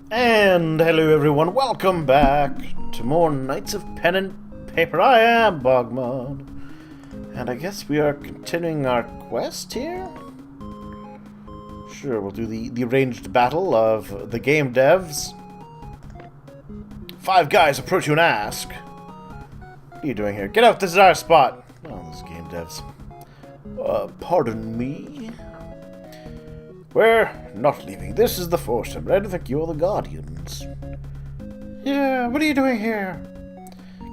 And hello everyone, welcome back to more Knights of Pen and Paper. I am BogMod. And I guess we are continuing our quest here? Sure, we'll do the arranged battle of the game devs. 5 guys approach you and ask, what are you doing here? Get out, this is our spot. Oh, those game devs. Pardon me? We're not leaving. This is the Force. I'm ready to think you're the Guardians. Yeah, what are you doing here?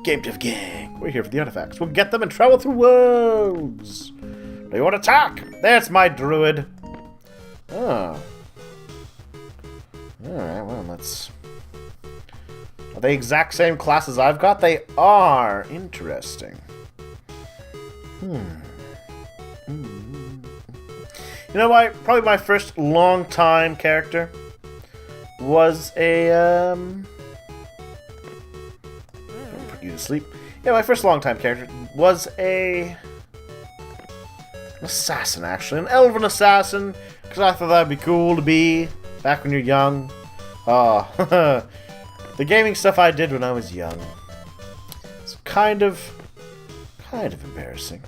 Game Dev Gang. We're here for the artifacts. We'll get them and travel through worlds. Do you want to attack? There's my druid. Oh. Alright, well, let's... Are they exact same class as I've got? They are. Interesting. You know why? Probably my first long-time character was a, put you to sleep. Yeah, my first long-time character was an assassin, actually. An elven assassin, because I thought that'd be cool to be back when you're young. Oh, the gaming stuff I did when I was young. It's kind of embarrassing.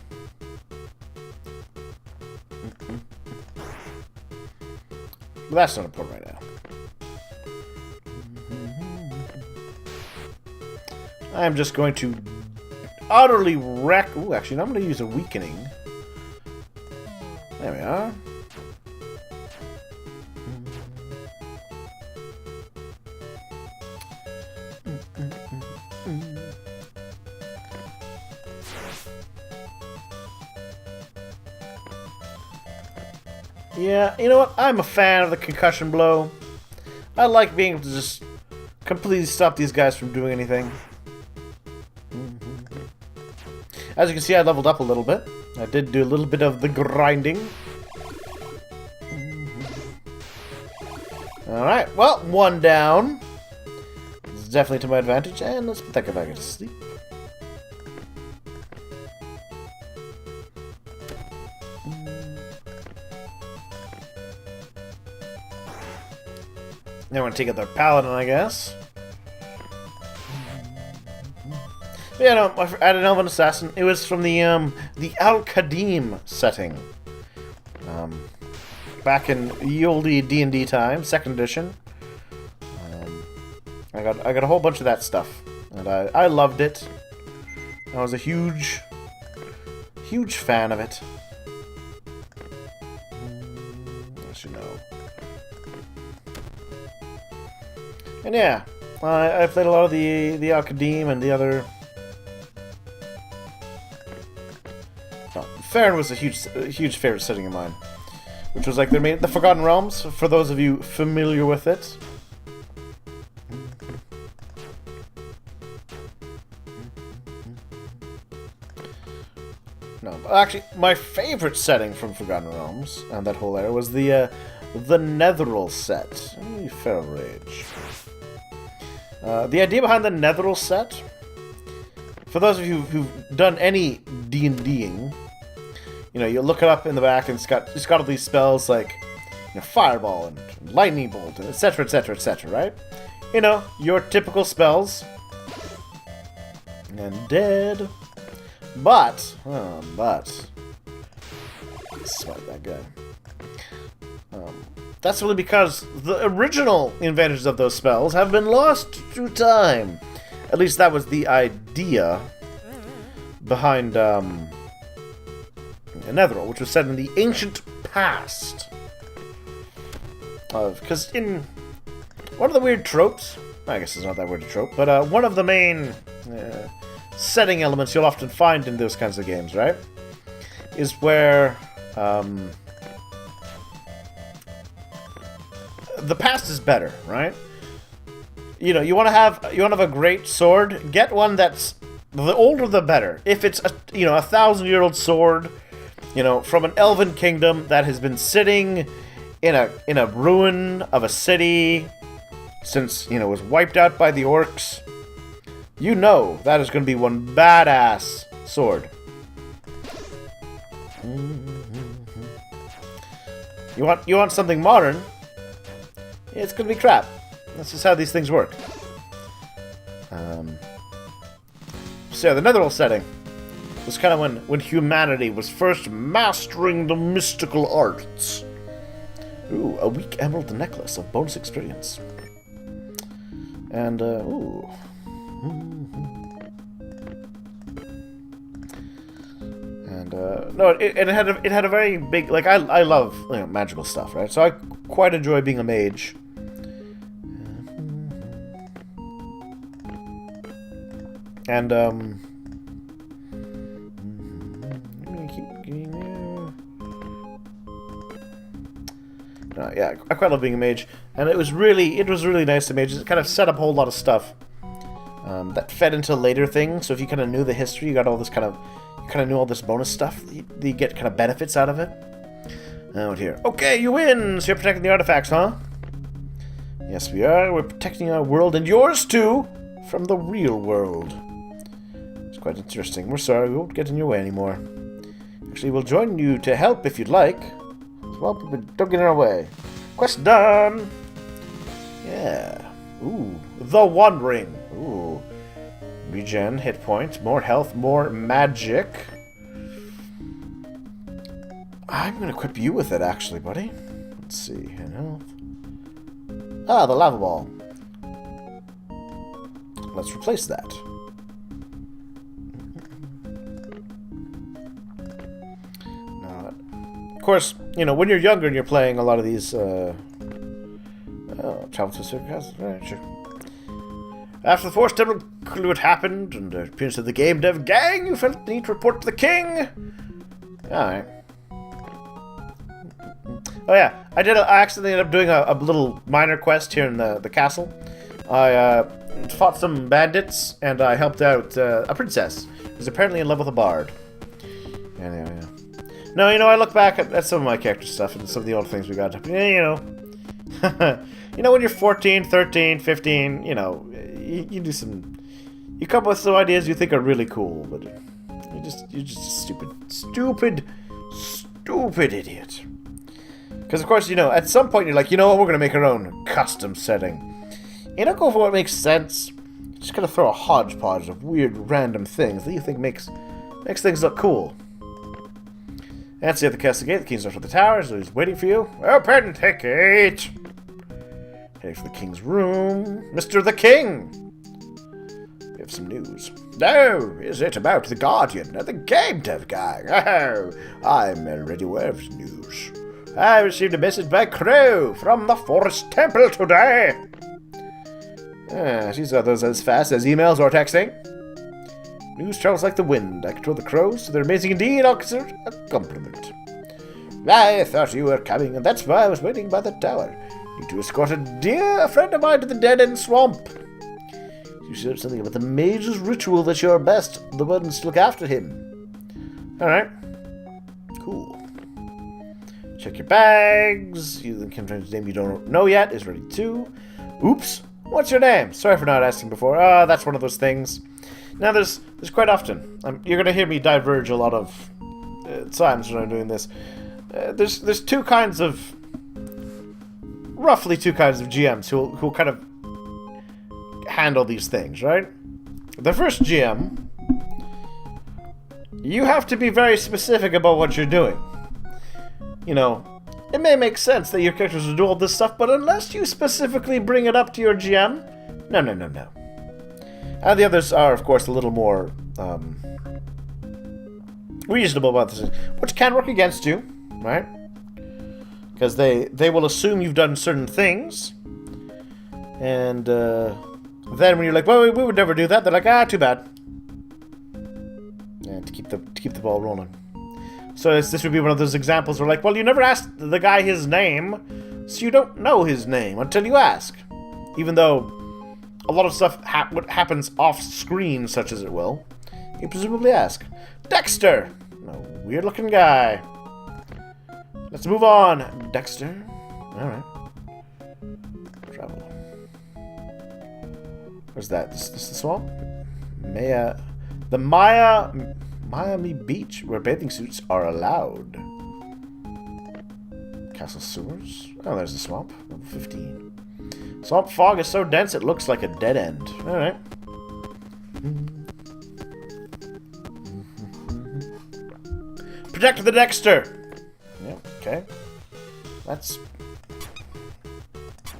But that's not important right now. I'm just going to utterly wreck... Ooh, actually, I'm going to use a weakening. There we are. Yeah, you know what? I'm a fan of the concussion blow. I like being able to just completely stop these guys from doing anything. As you can see, I leveled up a little bit. I did do a little bit of the grinding. Alright, well, 1 down. This is definitely to my advantage, and let's put that guy back into sleep. Now we're gonna take out their paladin, I guess. But yeah, no, I had an elven assassin. It was from the Al-Qadim setting. Back in the old D&D time, 2nd edition. I got a whole bunch of that stuff, and I loved it. I was a huge fan of it. As you know. And yeah, I played a lot of the Al-Qadim and the other... Oh, Farron was a huge favorite setting of mine. Which was like the Forgotten Realms, for those of you familiar with it. No, actually, my favorite setting from Forgotten Realms, and that whole era, was the Netheril set. Oh, Feral Rage. The idea behind the Netheril set, for those of you who've done any D&Ding, you know, you look it up in the back, and it's got all these spells like, you know, Fireball and Lightning Bolt, and etc., etc., etc., right? You know, your typical spells. And dead. But, smite that guy. That's really because the original inventors of those spells have been lost through time. At least that was the idea behind Netheril, which was set in the ancient past. Because in one of the weird tropes, I guess it's not that weird a trope, but one of the main setting elements you'll often find in those kinds of games, right, is where the past is better, right? You know, you want to have a great sword. Get one that's the older the better. If it's a 1,000-year-old sword, you know, from an elven kingdom that has been sitting in a ruin of a city since, you know, it was wiped out by the orcs, you know that is going to be one badass sword. You want something modern? It's going to be crap. That's just how these things work. So yeah, the Netherworld setting was kind of when humanity was first mastering the mystical arts. Ooh, a weak emerald necklace of bonus experience. And, ooh. And, no, it had a very big, like, I love, you know, magical stuff, right? So I quite enjoy being a mage. And, yeah, I quite love being a mage, and it was really nice to mage. It kind of set up a whole lot of stuff that fed into later things. So if you kind of knew the history, you got all this you kind of knew all this bonus stuff. You get kind of benefits out of it. Out here, okay, you win. So you're protecting the artifacts, huh? Yes, we are. We're protecting our world and yours too from the real world. It's quite interesting. We're sorry, we won't get in your way anymore. Actually, we'll join you to help if you'd like. Well, but don't get in our way. Quest done! Yeah. Ooh. The One Ring. Ooh. Regen, hit points, more health, more magic. I'm gonna equip you with it, actually, buddy. Let's see. Health. Ah, the lava ball. Let's replace that. Of course, you know, when you're younger and you're playing a lot of these, travel to a certain castle, right, sure. After the Force Temple Clue happened, and the appearance of the game dev gang, you felt the need to report to the king. Alright. Oh yeah, I accidentally ended up doing a little minor quest here in the castle. I, fought some bandits, and I helped out, a princess, who's apparently in love with a bard. Anyway, yeah. No, you know, I look back at some of my character stuff and some of the old things we got. Yeah, you know. You know, when you're 14, 13, 15, you know, you do some... You come up with some ideas you think are really cool, but you're just a stupid idiot. Because, of course, you know, at some point you're like, you know what, we're going to make our own custom setting. You don't go for what makes sense. You just kind of throw a hodgepodge of weird, random things that you think makes things look cool. Nancy at the castle gate. The king's up for the tower, so he's waiting for you. Open ticket! Heading for the king's room. Mr. the King! We have some news. No, is it about the Guardian and the game dev guy? Oh, I'm already aware of the news. I received a message by Crow from the Forest Temple today. She's got those as fast as emails or texting. News travels like the wind. I control the crows, so they're amazing indeed. I'll consider it a compliment. I thought you were coming, and that's why I was waiting by the tower. You two escorted a friend of mine to the dead-end swamp. You said something about the mage's ritual that you're best the ones to look after him. Alright. Cool. Check your bags. The Kim's name you don't know yet is ready too. Oops. What's your name? Sorry for not asking before. That's one of those things. Now, there's quite often, you're going to hear me diverge a lot of times when I'm doing this. There's roughly two kinds of GMs who'll kind of handle these things, right? The first GM, you have to be very specific about what you're doing. You know, it may make sense that your characters will do all this stuff, but unless you specifically bring it up to your GM, no. And the others are, of course, a little more reasonable about this, which can work against you, right? Because they will assume you've done certain things, and then when you're like, well, we would never do that, they're like, too bad. And to keep the ball rolling. So this would be one of those examples where, like, well, you never asked the guy his name, so you don't know his name until you ask, even though a lot of stuff happens off-screen, such as it will. You presumably ask. Dexter! A weird-looking guy. Let's move on, Dexter. Alright. Travel. Where's that? This the swamp? The Miami Beach, where bathing suits are allowed. Castle sewers? Oh, there's the swamp. Level 15. Swamp fog is so dense it looks like a dead end. Alright. Protect the Dexter! Yep, okay. That's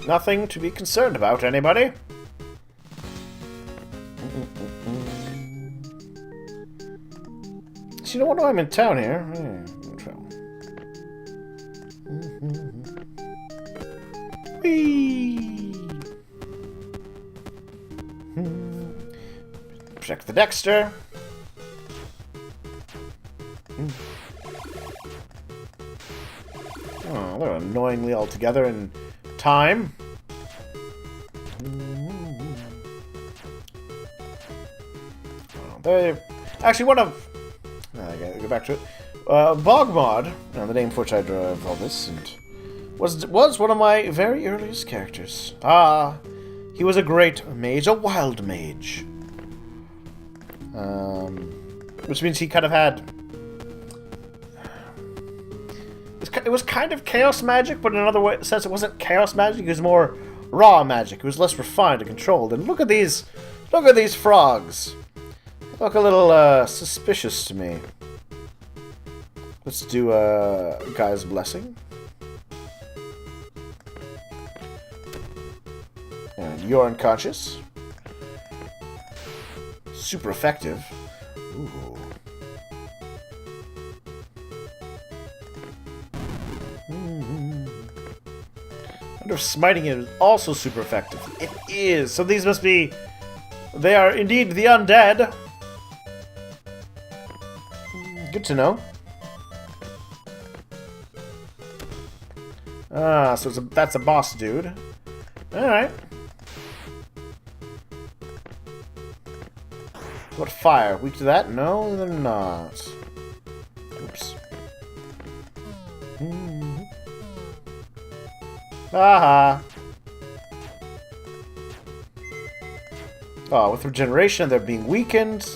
nothing to be concerned about, anybody? So you know what? I'm in town here. Whee! Protect the Dexter. Oh, they're annoyingly all together in time. Oh, they actually one of. I gotta go back to it. BogMod, the name for which I drove all this, and was one of my very earliest characters. Ah, he was a great mage, a wild mage. Which means he kind of had. It was kind of chaos magic, but in another sense, it wasn't chaos magic. It was more raw magic. It was less refined and controlled. And look at these frogs. They look a little suspicious to me. Let's do Guy's Blessing. And you're unconscious. Super effective. Ooh. I wonder if smiting it is also super effective. It is. So these must be. They are indeed the undead. Good to know. Ah, so that's a boss dude. Alright. What fire? Weak to that? No, they're not. Oops. Aha! Oh, with regeneration, they're being weakened.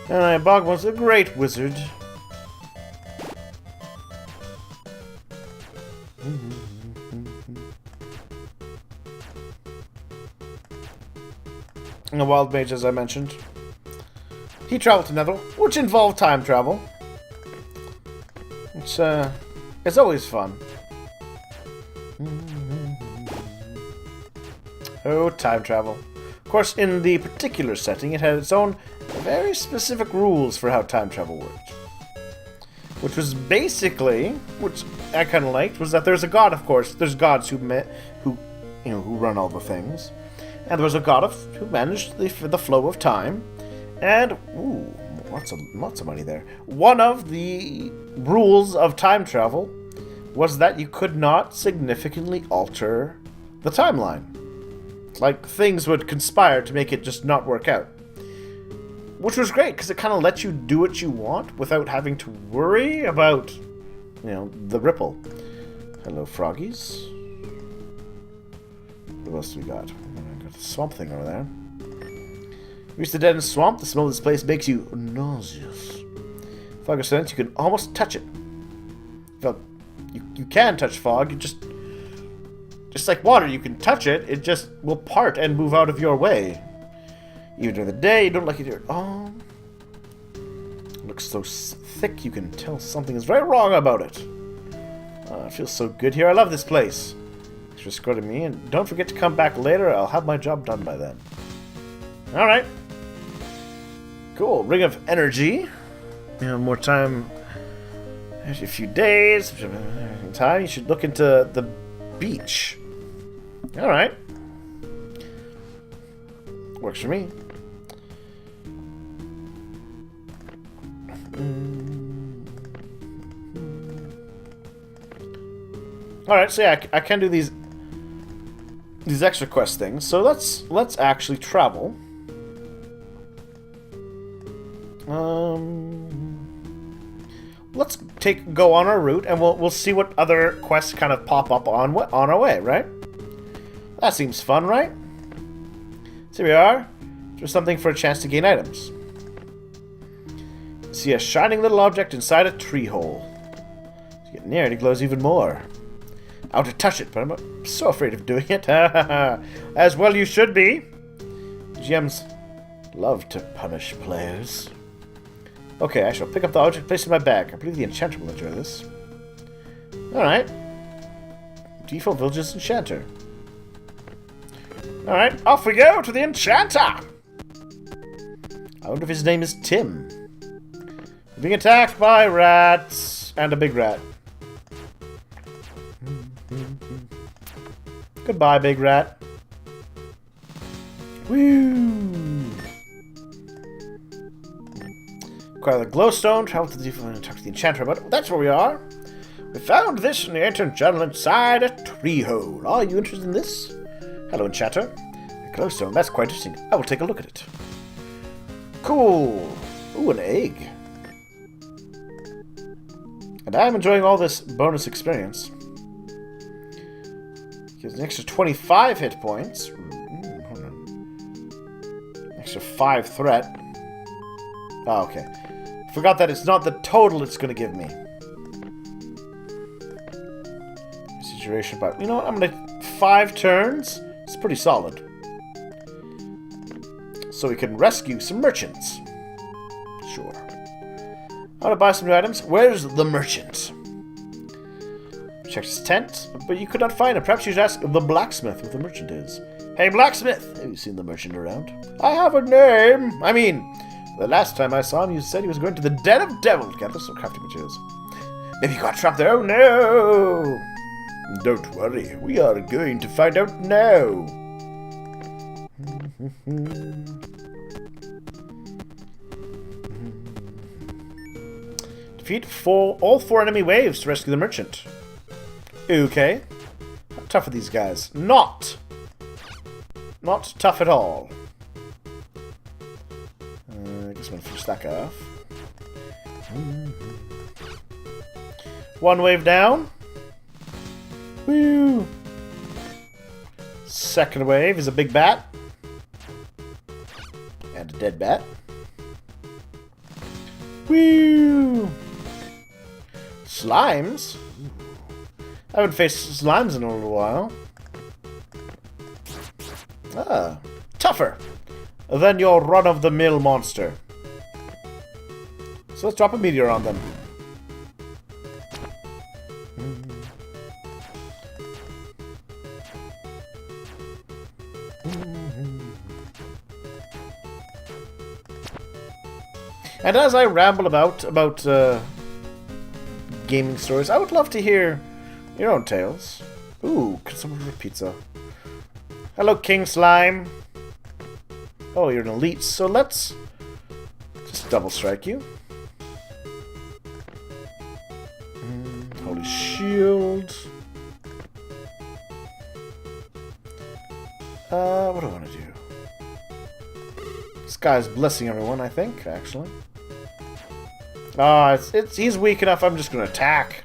And BogMod's a great wizard. And a wild mage, as I mentioned. He traveled to Netheril, which involved time travel. It's always fun. Oh, time travel. Of course, in the particular setting, it had its own very specific rules for how time travel worked. Which was basically, which I kind of liked, was that there's a god, of course. There's gods who run all the things. And there was a god who managed the flow of time. And, ooh, lots of money there. One of the rules of time travel was that you could not significantly alter the timeline. Like, things would conspire to make it just not work out. Which was great, because it kind of lets you do what you want without having to worry about, the ripple. Hello, froggies. What else do we got? Got the swamp thing over there. Reach the dead end swamp. The smell of this place makes you nauseous. Fog is sense, you can almost touch it. You can touch fog. You just like water, you can touch it. It just will part and move out of your way. Even during the day, you don't like it here at all. It looks so thick, you can tell something is very wrong about it. It feels so good here. I love this place. Thanks for escorting me, and don't forget to come back later. I'll have my job done by then. Alright. Cool. Ring of Energy. More time. A few days. Time. You should look into the beach. Alright. Works for me. Alright, so yeah, I can do these extra quest things. So let's actually travel. Let's go on our route, and we'll see what other quests kind of pop up on our way, right? That seems fun, right? So here we are. There's something for a chance to gain items. see a shining little object inside a tree hole. As you get near it, it glows even more. I want to touch it, but I'm so afraid of doing it. As well you should be. GMs love to punish players. Okay, I shall pick up the object, place it in my bag. I believe the enchanter will enjoy this. Alright. Default Village's enchanter. Alright, off we go to the enchanter! I wonder if his name is Tim. We're being attacked by rats and a big rat. Goodbye, big rat. Woo! Acquire the glowstone, travel to the default and talk to the enchanter, but that's where we are. We found this in the ancient journal inside a tree hole. Are you interested in this? Hello, enchanter. A glowstone, that's quite interesting. I will take a look at it. Cool. Ooh, an egg. And I'm enjoying all this bonus experience. Gives an extra 25 hit points. Hold on. Extra 5 threat. Oh, okay. Forgot that it's not the total it's going to give me. Duration, but you know what? I'm going to 5 turns. It's pretty solid. So we can rescue some merchants. Sure. I want to buy some new items. Where's the merchant? Check his tent, but you could not find him. Perhaps you should ask the blacksmith where the merchant is. Hey, blacksmith! Have you seen the merchant around? I have a name! I mean, the last time I saw him, you said he was going to the Den of Devil to gather some crafting materials. Maybe he got trapped there. Oh, no! Don't worry, we are going to find out now. Defeat all 4 enemy waves to rescue the merchant. Okay. How tough are these guys? Not tough at all. I guess I'm going to finish that guy off. 1 wave down. Woo! Second wave is a big bat. And a dead bat. Woo! Slimes? I haven't faced slimes in a little while. Ah, tougher than your run-of-the-mill monster. So let's drop a meteor on them. And as I ramble about gaming stories, I would love to hear your own tales. Ooh, some of your pizza. Hello, King Slime. Oh, you're an elite, so let's just double strike you. Holy shield. What do I want to do? This guy's blessing everyone, I think, actually. Ah, he's weak enough, I'm just gonna attack.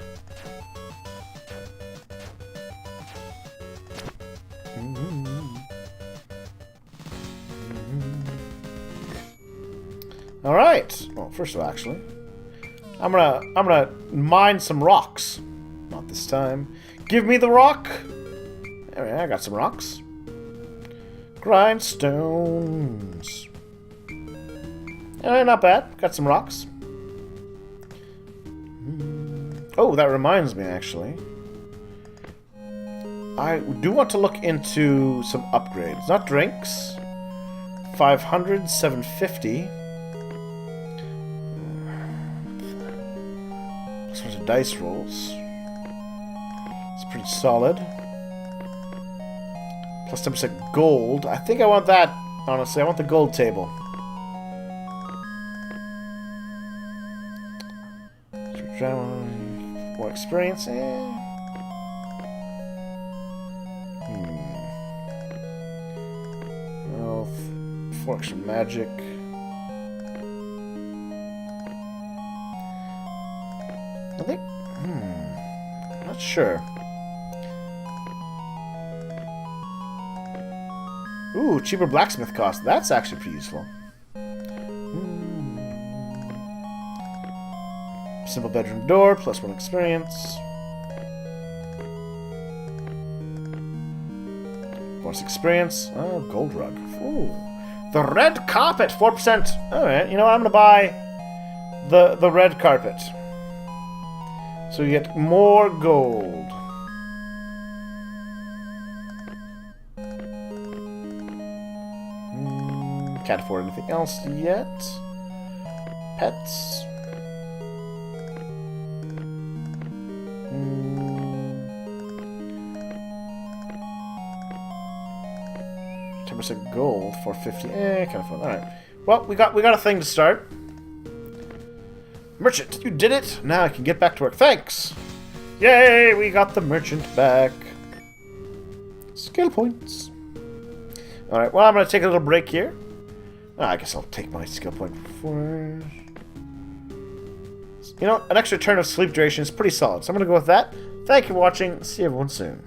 Alright. Well, first of all, actually, I'm gonna mine some rocks. Not this time. Give me the rock! There, I got some rocks. Grindstones. Not bad. Got some rocks. Oh, that reminds me, actually. I do want to look into some upgrades. Not drinks. 500, 750. This one's dice rolls. It's pretty solid. Plus 10% gold. I think I want that, honestly. I want the gold table. More experience. Health. 4 extra magic. I think. Not sure. Ooh, cheaper blacksmith cost. That's actually pretty useful. Simple bedroom door, +1 experience. Bonus experience. Oh, gold rug. Ooh. The red carpet, 4%. Alright, you know what? I'm gonna buy the red carpet. So you get more gold. Can't afford anything else yet. Pets. 10% gold, 450. Can't afford. All right. Well, we got a thing to start. Merchant, you did it. Now I can get back to work. Thanks. Yay, we got the merchant back. Skill points. All right. Well, I'm gonna take a little break here. I guess I'll take my skill point before. You know, an extra turn of sleep duration is pretty solid, so I'm going to go with that. Thank you for watching. See everyone soon.